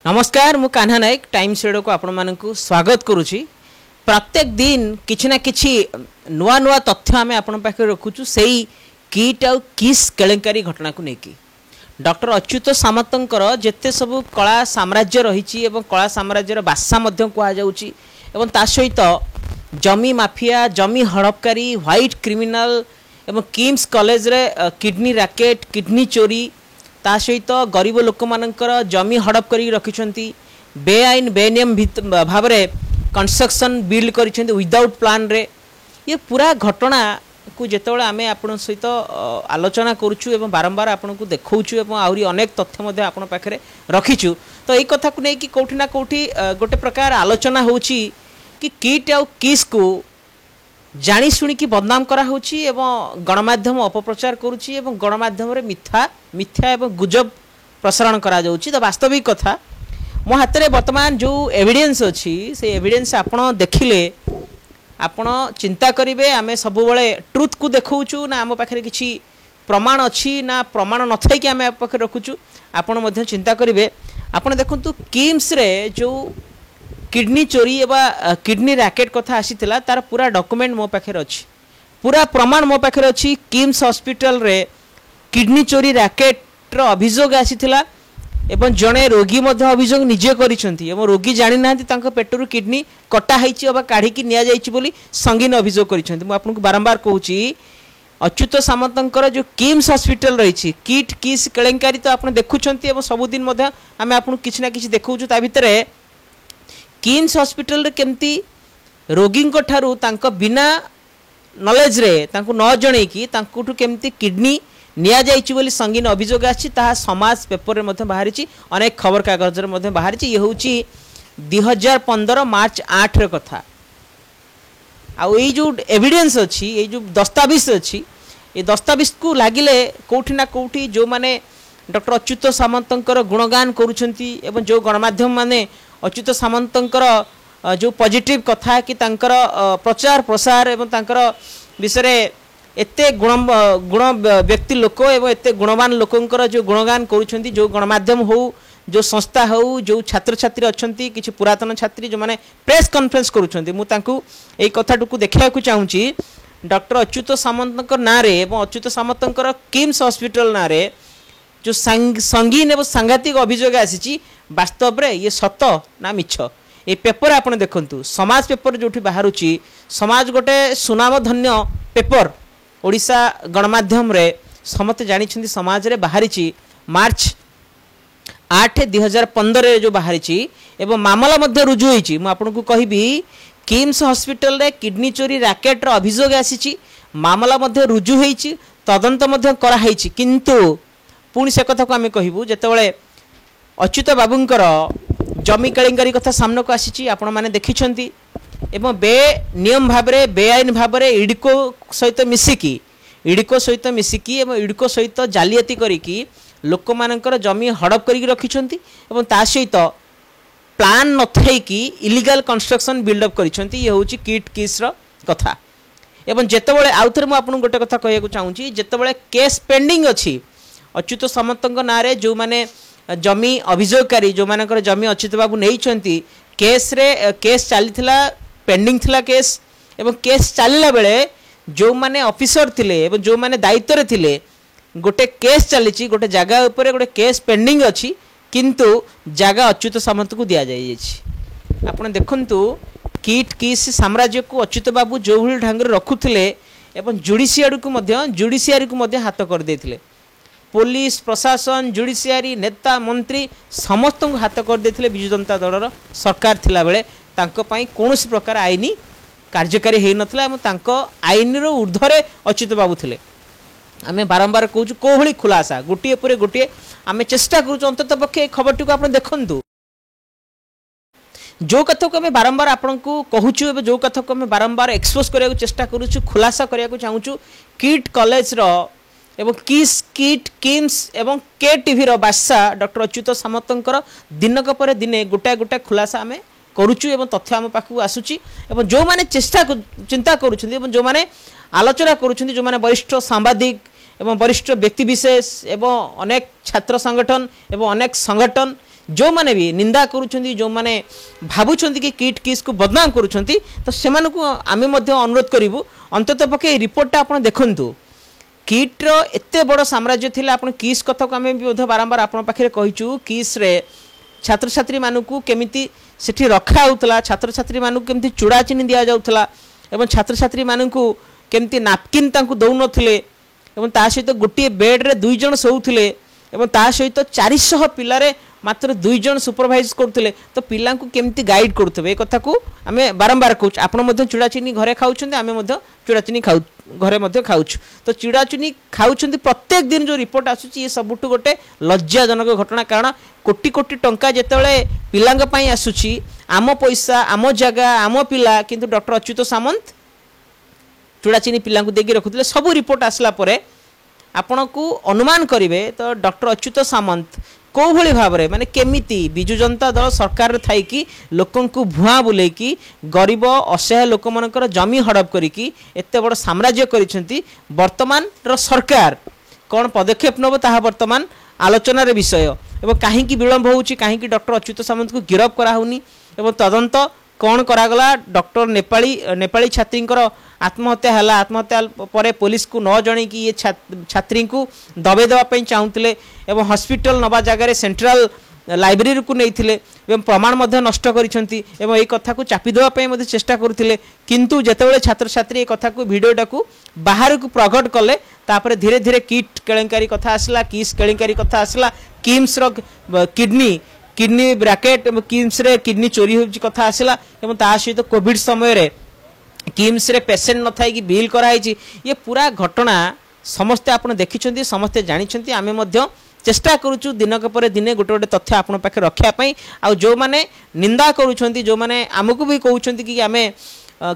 नमस्कार मु कान्हा नायक time shadow को आपण मानकु स्वागत करुछि। प्रत्येक दिन किछि ना किछि नुआ नुआ तथ्य आमे आपण पाखे रखुछु सेही किट आ किस केलेंकारी घटना को नेकी डॉक्टर अच्युत सामंतंकर जेते सब कला साम्राज्य रहिछि एवं कला साम्राज्यर बासा मध्य कुआ जाउछि एवं ता सहित जमी माफिया जमी हड़पकारी व्हाइट क्रिमिनल एवं किम्स कॉलेज रे किडनी रैकेट किडनी चोरी ता सहित गरीब लोक मानकर जमी हड़प करी रखिछंती बेआईन बेनियम भाव में कंस्ट्रक्शन बिल्ड करिछंती विदाउट प्लान रे ये पूरा घटना को जेतेबेले आमे आपण सहित आलोचना करूछु एवं बारंबार आपण को देखौछु एवं आउरी अनेक तथ्य मध्ये आपण पाखरे रखिछु तो एई कथा को नै कि कोठी ना कोठी गोटे प्रकार आलोचना होउछि कि किट आ किस को जानी शुणी की बदनाम करा होउछि एवं गणमाध्यम अपप्रचार करुछि एवं गणमाध्यम रे मिथ्या एवं गुजब प्रसारण करा जाउछि। तो वास्तविक कथा मो हाथ में वर्तमान जो एविडेंस अच्छी से एविडेंस आपण देखिले आपण चिंता करिवे आमे सब बेले ट्रुथ को देखौछु ना आम पाखरे किछि प्रमाण अच्छी ना प्रमाण न थाई कि आमे आप पाखरे रखुछु आपण मध्य चिंता करिवे। आपण देखंतु किम्स रे जो किडनी चोरी एवं किडनी रैकेट कथा आसीथिला तार पूरा डॉक्यूमेंट मो पाखरे अछि पूरा प्रमाण मो पाखरे अछि। किम्स हॉस्पिटल रे किडनी चोरी रैकेट रो अभियोग आसीथिला एवं जड़े रोगी मध्य अभियोग निजे करिसंती एवं रोगी जानि नांती तांको पेटरू किडनी कटा हैछि अबा काढी कि निया जाइछि बोली संगीन अभियोग करिसंती। मु आपनको बारंबार कहूछि अच्युत सामंतंकर जो किम्स हॉस्पिटल रही किट किस केलेंकारी तो आप देखुंत एवं सबुदिन आम आपको किसी ना कि देखा ता भितर किम्स हॉस्पिटल रे केमती रोगी ठारू तांको बिना नॉलेज रे तांको न जणे कि तांकोठू केमती किडनी निया जाइछि बोली संगीन अभियोग आछि ताहा समाज पेपर रे मध्य बाहरिछि अनेक खबर कागज रे मध्य बाहरिछि। ये होउछि 2015 मार्च 8 रे कथा आउ ये जो एविडेंस अच्छी ये जो दस्तावेज अच्छी ये दस्तावेज को लगिले कोठी ना कोठी जो माने डॉक्टर अच्युत सामंतंकर गुणगान करुछंती एवं जो गणमाध्यम माने अच्युत सामंतंकर जो पॉजिटिव कथा कि तांकर प्रचार प्रसार एवं तांकर विषय एते गुण व्यक्ति लोक एवं एते गुणवान लोकंकर जो गुणगान करुछंती जो गणमाध्यम हो जो संस्था हो जो छात्र छात्री अच्छी किसी पुरातन छात्री जो माने प्रेस कॉन्फ्रेंस करुछंती मु तांकु एई कथाटुकु देखियाकु चाहूँगी डॉक्टर अच्युत सामंतंकर नारे एवं अच्युत सामंतंकर किम्स हॉस्पिटल नारे जो संगीन एवं सांघातिक अभियोग आसी वास्तव रे ये सत ना मिछ ये पेपर आपन देखंतु समाज पेपर जोठी बाहरुची समाज गोटे सुनामधन्य पेपर ओडिशा गणमाध्यम रे समते जानिछंती समाज रे बाहरिची मार्च 8/2015 जो बाहरी एवं मामला मध्य रुजु होईची मु आपनको कहबी किम्स हॉस्पिटल रे किडनी चोरी रैकेट रो अभियोग आसीची मामला मध्य रुजु होईची तदंत मध्य करा होईची किंतु पुणी से कथा को आमे कहबू जेतेबेले अच्युत बाबूंकर जमी केलेंकारी कथा सामना को आसीची आपण माने देखिछंती एवं नियम भाव में बेआईन भाव में इडको सहित मिसिकी एवं इडको सहित जालियाती करिकी लोक मानकर जमी हड़प करी रखिछंती एवं ता सहित प्लान न थाई कि इलीगल कंस्ट्रक्शन बिल्डअप करिछंती। ये होची किट किस रो कथा एवं जेतेबेले आउथरे मु आपन गोटे कथा कहया को चाहूची जेतेबेले केस पेंडिंग अछि अच्युत सामंतंक नारे जो माने जमी अभियोगकारी जो मानकर जमी अच्युत बाबू नेइछंती केस चलीथिला पेंडिंग थिला केस एवं केस चलला बेले जो माने ऑफिसर थिले एवं जो माने दायित्व रे थिले गोटे केस चली गोटे जगह उपरे गोटे केस पेंडिंग अच्छी किंतु जगह अच्युत सामंत को दिया जाई आपण देखंतु किट किस साम्राज्य को अच्युत बाबू जो भली ढंग रखुथिले एवं जुडिशियरी को मध्य हाथ कर देथिले पुलिस प्रशासन जुडिशियरी नेता मंत्री समस्त को हाथ कर देथिले बिजु जनता दलर सरकार थिला बेले तांको पई कोनोसी प्रकार आईनी कार्यकारी हेई नथला एवं तांको आईन रो ऊर्ध्वरे अच्युत बाबू थिले। आमे बारंबार कहूँ कौ भाई खुलासा गोटे पर गोटे आम चेष्टा करूँ अंतत पक्षे खबर टी आप देखु जो कथा को आम बारंबार आपन को कहूँ जो कथा को आम बारंबार एक्सपोज करने चेष्टा करूँ खुलासा करने चाहूँ किट कॉलेज एवं किस किट किम्स एवं के टीवी बादशाह डॉक्टर अच्युत सामंतंकर दिनक पर दिने गोटाए गोटाए खुलासा आम करुचु एवं तथ्य आम पाखक आसूची एवं जो माने चेष्टा चिंता करुछंती एवं जो माने आलोचना करुछंती जो माने वरिष्ठ सांबादिक एवं वरिष्ठ व्यक्ति विशेष एवं अनेक छात्र संगठन एवं अनेक संगठन जो माने भी निंदा करूछंती जो माने भाबुछंती कि किट किस को बदनाम करूछंती तो सेमान को आमे मध्य अनुरोध करिवु अंतत पके रिपोर्ट आपण देखंतु किट रो एते बड़ साम्राज्य थिला आपण किस कथा को आमे भी बारंबार आपण पाखरे कहिचु किस रे छात्र छात्री मानकू केमिति सेठी रखा होतला छात्र छात्री मानकू केमिति चूड़ा चीनी दिया जाउतला एवं छात्र छात्री मानकू केमिति नापकिन तांकू दउ नथिले एवं ता सहित गोटे बेड रे 2 जण सोउथिले एवं ता सहित 400 पिलारे मात्र 2 जण सुपरवाइज करथिले तो पिला को केमिति गाइड करथबे ए कथा को आमे बारंबार कहूच आपण मध्ये चूड़ा चीनी घरे खाउछन्ते आमे मध्ये चूड़ा चीनी खाउ घरे मध्ये खाउछ तो चूड़ा चीनी खाउछन्ते प्रत्येक दिन जो रिपोर्ट आसुची ये सबुटु गोटे लज्जाजनक घटना कारण कोटी कोटी टंका जेतेबेले पिलांग पई आसुची आम पैसा आम जगह आम पिला किंतु डॉक्टर अच्युत सामंत चूड़ा चीनी पिला को देगी रखुले सब रिपोर्ट आसला परे आपण को अनुमान करिवे तो डॉक्टर अच्युत सामंत को भली भाव रे माने केमिति बिजु जनता दल सरकार थाई कि लोकन को भुआ बुले कि गरीब असहाय लोक मनकर जमी हड़प करिकी एते बड़ साम्राज्य करिसेंती वर्तमान रो सरकार कोन पदक्षेप नबो ताहा वर्तमान आलोचना रे विषय एवं काहे की विलंब होउची काहे की डॉक्टर अच्युत सामंत को गिरफ करा होनी एवं तदंत कौन करागला डॉक्टर नेपाली छात्री आत्महत्या है आत्महत्या परे पुलिस को न जन कि ये छात्री को दबे देवाई चाहूले एवं हॉस्पिटल नवा जगह सेंट्रल लाइब्रेरी को नहीं प्रमाण नष्ट कर कथा को चापी देवाई चेष्टा करते किंतु जितेबाला छात्र छात्री कथा को भिडटा को बाहर को प्रकट कले तापर धीरे धीरे किट केलेंकारी कथा आसला किस केलेंकारी कथा आसला किम्स किडनी ब्रैकेट किम्स रे किडनी चोरी हो कथा आसला एवं ता सहित कोविड समय रे किम्स रे पेशेंट न थाई कि बिल कराई ये पूरा घटना समस्ते आपण देखिछंती समस्ते जानिछंती आमे मध्य चेष्टा करूछु दिनक पर दिने गोटे गोटे तथ्य आपण पाखे रखिया पई आ जो माने निंदा करूछंती जो माने हमकु भी कहउछंती कि आमे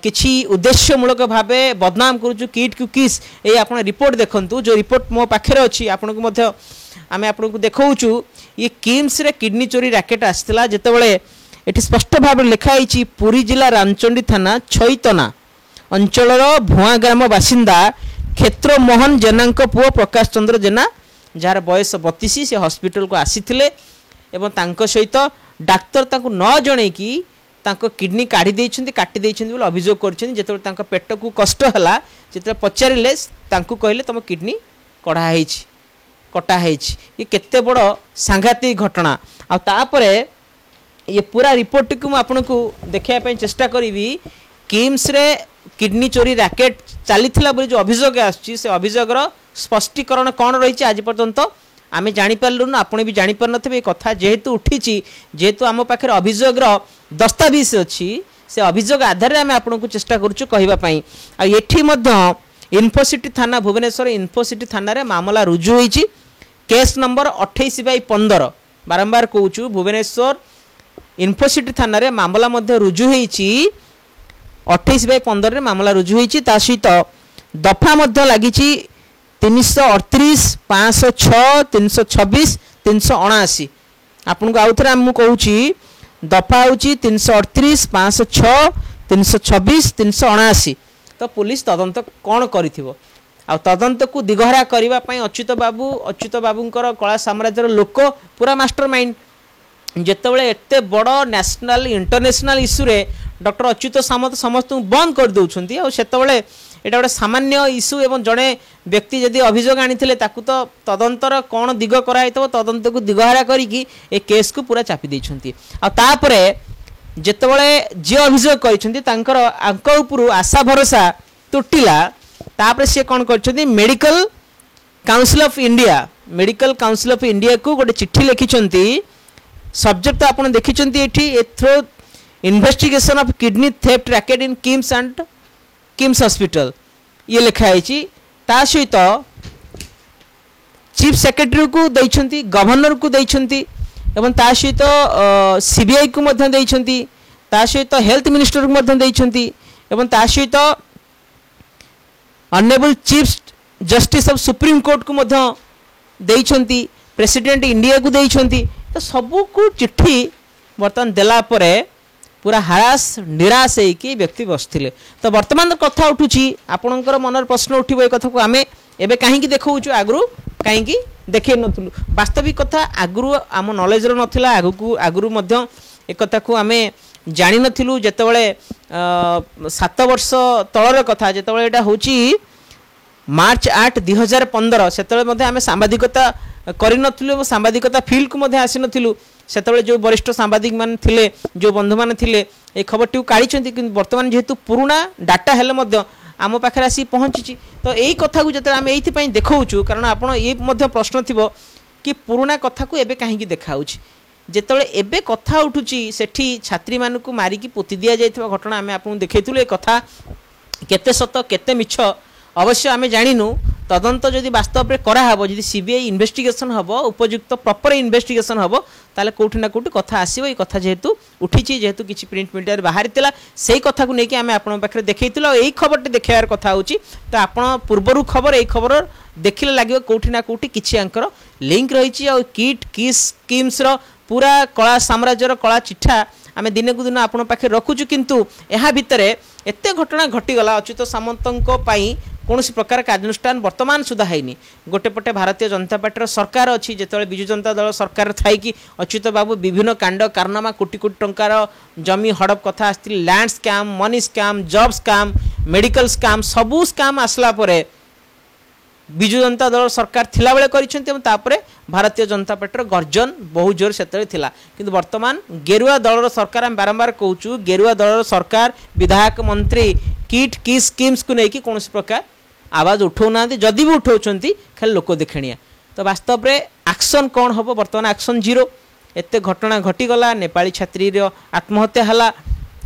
किछि उद्देश्यमूलक भावे बदनाम करूछु किट कु किस ए आपण रिपोर्ट देखंतु जो रिपोर्ट मो पाखे अछि आपण को मध्य आमे आपण को देखौछु ये किम्स रे किडनी चोरी रैकेट आस्थिला जेतेबेले एटी स्पष्ट भाव लिखाई पुरी जिला रामचंडी थाना छैतना अंचल भुआ ग्राम बासिंदा क्षेत्र मोहन जेना पुओ प्रकाश चंद्र जेना जार बयस 32 से हॉस्पिटल को आसीथिले एवं तांको सहित डाक्तर तांको न जणे कि तांको किडनी काढ़ी देइछन्ती काटी देइछन्ती बोले अभियोग करछन्ती जेतेबेले तांको पेट को कष्ट हला जेतेबेले पचारिले तांको कहले तम किडनी कढ़ा हेछि कटा हेछि ये केते बड़ सांघातिक घटना आ तापरे ये पूरा रिपोर्ट को आपको देखा चेष्टा करी किम्स रे किडनी चोरी रैकेट चली जो अभियोग आसुची से अभियोगर स्पष्टीकरण कौन रही आज पर्यंत आम जापारू ना आपड़ भी जापर नी कथा जेहेतु उठी जेहेतु आम पाखे अभियोगर दस्तावेज अच्छी से अभियोग आधार में आपको चेष्टा करूँ कहवाई आठी इन्फोसिटी थाना भुवनेश्वर इन्फोसिटी थाना मामला रुजु होती केस नंबर 28/15 बारंबार कहूँ भुवनेश्वर इन्फोसिटी थाना रे मामला मध्य रुजु होईची 28/15 मामला रुजु होईची ता सहित दफा मध्य लागिची 338 506 326 379 आपन को आउथरा हम कहूची दफा होची 338 506 326 379 तो पुलिस तदंत कौन करिथिबो आ तदंत को दिगहरा करबा पई अच्युत बाबूंकर कला साम्राज्यर लोक पूरा मास्टरमाइंड जेतेबेले एते बड़ नेशनल इंटरनेशनल इश्यू रे डॉक्टर अच्युत सामंत समस्त बंद कर दउछंती आ सेतेबेले एटा गोटे सामान्य इश्यू एवं जड़े व्यक्ति जदि अभियोग आनी ताकू तो तदंतर कौन दिग कराई तदंत को दिगहारा करिकी ए केस को पूरा चापी देइछंती आ तापरे जेतेबेले जे अभियोग करिसंती तांकर आंक उपरु आशा भरोसा तुटिला तापरे से कौन करछंती मेडिकल काउंसिल ऑफ इंडिया को गोटे चिट्ठी लिखिछंती सब्जेक्ट तो आपन देखिछंती एठी through investigation of kidney theft racket in KIMS and KIMS hospital ये लिखा है ता सहित चीफ सेक्रेटरी को देइछंती गवर्नर को देइछंती एवं ता सहित सीबीआई को मध्य देइछंती ता सहित हेल्थ मिनिस्टर को मध्य देइछंती एवं ता सहित honourable chief justice of supreme court को मध्य देइछंती प्रेसिडेंट इंडिया को देइछंती तो सबू को चिट्ठी बर्तमान देला परे पूरा हरास निराश होगी व्यक्ति बसते तो वर्तमान कथा उठुची आपणकर मनर प्रश्न उठिबो ए कथा को आमे एबे काहे की देखौछु आगरु काहे की देखै नथुलु वास्तविक कथा आगु आम नॉलेज रो नथिला आगु मध्य एक कथा को आमे जानि नथिलु जेतेबेले 7 वर्ष तळर कथा जेतेबेले एटा होची मार्च 8 2015 सेतेबेले मध्ये आमे सांबादिकता करि नथिलु और सांबादिकता फील्ड को मध्ये आसी नथिलु सेतेबेले जो वरिष्ठ सांबादिक मान थिले जो बंधु मान थिले ए खबर टी काढी छथि कि वर्तमान जेहेतु पुराना डाटा हेले मध्ये आम पाखे आसी पहुँची तो यही कथा को जो आम ये देखा कारण आप ये प्रश्न थी कि पुराना कथा को एबे कहीं देखा जितेबाला एबे कथा उठुची सेठी छात्री मानक मारिकी पोती दि जाइथिबा घटना आम आपको देखैथुलु ए कथा केते सत केते मिछ अवश्य आम जानिनु तदंत जदि वास्तव में कराहब जदि सीबीआई इन्वेस्टिगेशन हम उपयुक्त प्रॉपर इन्वेस्टिगेशन हम ताले कोठी ना कोठी कथा आसीबो ए कथा जेहेतु उठिची जेहेतु किछि प्रिंट मीडिया रे बाहर तिला सेही कथा को नेकी आमे आपन पाखरे देखैतिलो एई खबरटे देखायार कथा होची तो आपन पूर्वरु खबर एई खबर देखिले लागियो कोठी ना कोठी किछि आंकर लिंक रहिची आ किट किस स्कीम्स रो पूरा कला साम्राज्य रो कला चिठा आमे दिने को दिन आपन पाखे रखुछु किंतु एहा भितरे एते घटना घटी गला अच्युत सामंतंको पई कौन प्रकार कार्यानुष्ठान वर्तमान सुधा है गोटे पटे भारतीय जनता पार्टी सरकार अच्छी जिते विजु जनता दल सरकार थाई कि अच्युत बाबू विभिन्न कांड कारनामा कोटी कोटी टंकार जमी हड़प कथा आसती land scam money scam job scam medical scam सबू स्कैम आसला परे विजु जनता दल सरकार थिला बेले करिसेंती भारतीय जनता पार्टी गर्जन बहुत जोर से थिला किंतु वर्तमान गेरुआ दलर सरकार हम बारंबार कहूँ गेरुआ दलर सरकार विधायक मंत्री किट की स्कीम्स को लेकिन कौन प्रकार आवाज उठाऊना जदि भी उठाऊँच खाली लोक देखणिया तो वास्तव में एक्शन कौन हम बर्तमान एक्शन जीरो एत घटना घटीगला नेपाली छात्री आत्महत्या है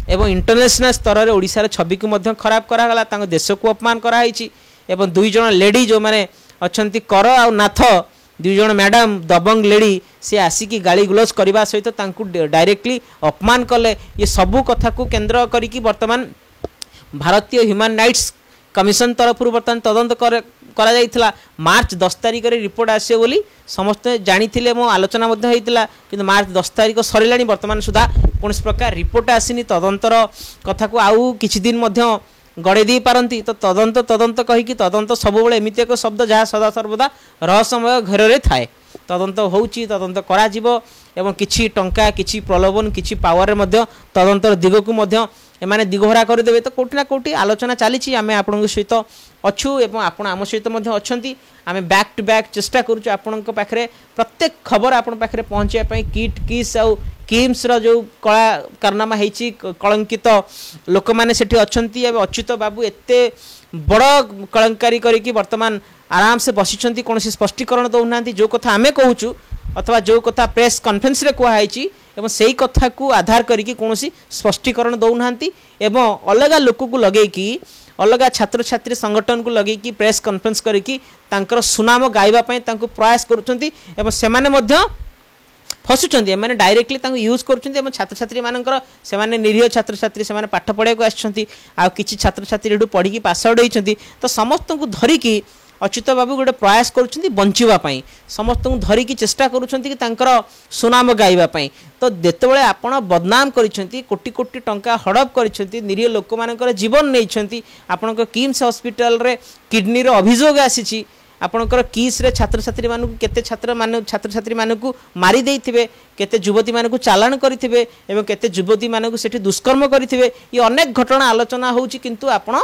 एवं इंटरनेशनल स्तर में ओडिशार छवि को खराब करागला देश को अपमान कराई एवं दुई जन लेडी जो मैंने अच्छा कर आ नाथ दुई जन मैडम दबंग लेडी सी आसिकी गाली गुलज करने सहित डायरेक्टली अपमान कले ये सबू कथा को केन्द्र करी वर्तमान भारतीय ह्यूमन राइट्स कमिशन तरफ बर्तमान तदंत करा जाइथिला मार्च 10 तारिख रे रिपोर्ट आसे बोली समस्त जानी मो आलोचना कि मार्च 10 तारिख सरिलानी वर्तमान सुधा कौन प्रकार रिपोर्ट आसीनी तदंतर कथा को आउ किछि दिन मध्य गड़े दी पारती तो तदंत तदंत कहीकि तदंत सब एमती एक शब्द जहाँ सदा सर्वदा रहस्यमय घर में थाए तदंत होउची तदंत करा जिवो एवं किछि टंका किछि प्रलोभन किछि पावर रे तदंतर दिग को एमाने दिगहरा करदेवे तो कोठी ना कोठी आलोचना चली आम आपण सहित अच्छू एवं आपण आम सहित आम बैक टू बैक चेष्टा करूँ आपण पाखे प्रत्येक खबर आपण पाखे पहुँचापी किट किस आउ किम्स जो कला कारनामा होती कलंकित लोक मैंने अच्छा अच्युत बाबू एत बड़ कलंकारी करी वर्तमान आराम से बसी कौन स्पष्टीकरण दौना जो कथा आम कहूँ अथवा जो कथा प्रेस कॉन्फ्रेंस रे कहुई एवं से कथा को आधार करी कौन स्पष्टीकरण दौना एवं अलग लोक को लगे अलग छात्र छात्री संगठन को लगे प्रेस कॉन्फ्रेंस करी सुनाम गाइबापी प्रयास करुँच फसुंच मैंने डायरेक्टली यूज कर छात्र छात्री मानकर से निरीह छात्र छात्री से पाठ पढ़ाक आ किसी छात्र छात्री पढ़ी पास आउट होती तो समस्त को धरिकी अच्युत बाबू गोटे प्रयास करुँच बचापी समस्त को धरिकी चेष्टा करुँच सुनाम गाइबापी तो जितेबाला आपण बदनाम करिसेंती कोटी कोटी टंका हड़प करिसेंती निरीह लोक मानकर जीवन नहीं आपण किम्स हॉस्पिटल रे किडनी रो अभियोग आसी आपणकर किस रे छात्र छात्री मानक केते छात्र छात्री मानक मारी देइथिबे केते युवती मानक चालान करिथिबे एवं केते युवती मानक सेठी दुष्कर्म करिथिबे ये अनेक घटना आलोचना होउची किंतु आपण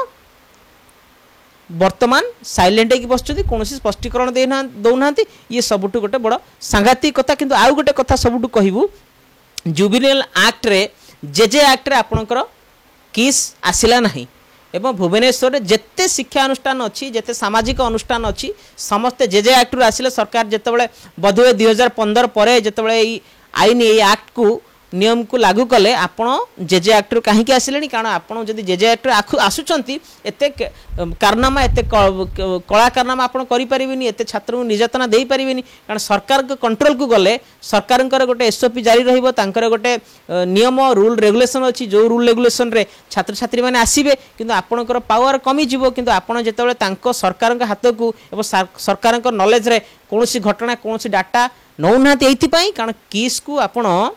वर्तमान साइलेंट होगी बसुँच कौन स्पष्टीकरण दौना ये सबुठ गोटे बड़ सांघातिक कथा किंतु आउ गोटे कथा सबुठ कहबू जुबिनियल एक्ट रे जेजे एक्ट रे आपणकर किस आसिला नहीं एवं भुवनेश्वर जेते शिक्षा अनुष्ठान अच्छी जेते सामाजिक अनुष्ठान अच्छी समस्ते जेजे एक्ट रु आसिले सरकार जितेबाला बधुए 2015 पर जितेबाला आईन ये एक्ट को नियम को लागू कले आपण जेजे एक्ट रु कहीं आसिले कारण आपण जदि जेजे एक्ट आसुंच एत कारनामा एत कला कारनामा आपण करें एत छात्र को निर्यातना दे पारे कारण सरकार के कंट्रोल को गले सरकार गोटे एसओपी जारी रही गोटे नियम रूल रेगुलेशन अच्छी जो रूल रेगुलेशन रे छात्र छात्री मैंने आसबे किंतु आपणकर पावर कमिज किंतु आपड़ जिते सरकार हाथ को सरकार नॉलेज रे कौन घटना कौन डाटा नौना कारण किस को आपण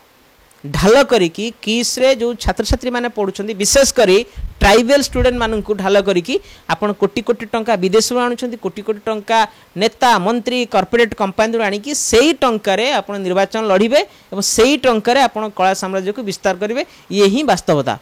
ढाल करिकी किस रे जो छात्र छात्री माने पढ़ुछंती विशेष करी ट्राइबल स्टूडेंट मानू ढाल करिकी आपण कोटी कोटी टंका विदेश आणुछंती कोटी कोटी टंका नेता मंत्री कॉर्पोरेट कंपनी आनिकी सेही टंकार आपण निर्वाचन लड़िबे एवं सेही टंकार आपण कला साम्राज्य को विस्तार करेंगे ये ही वास्तवता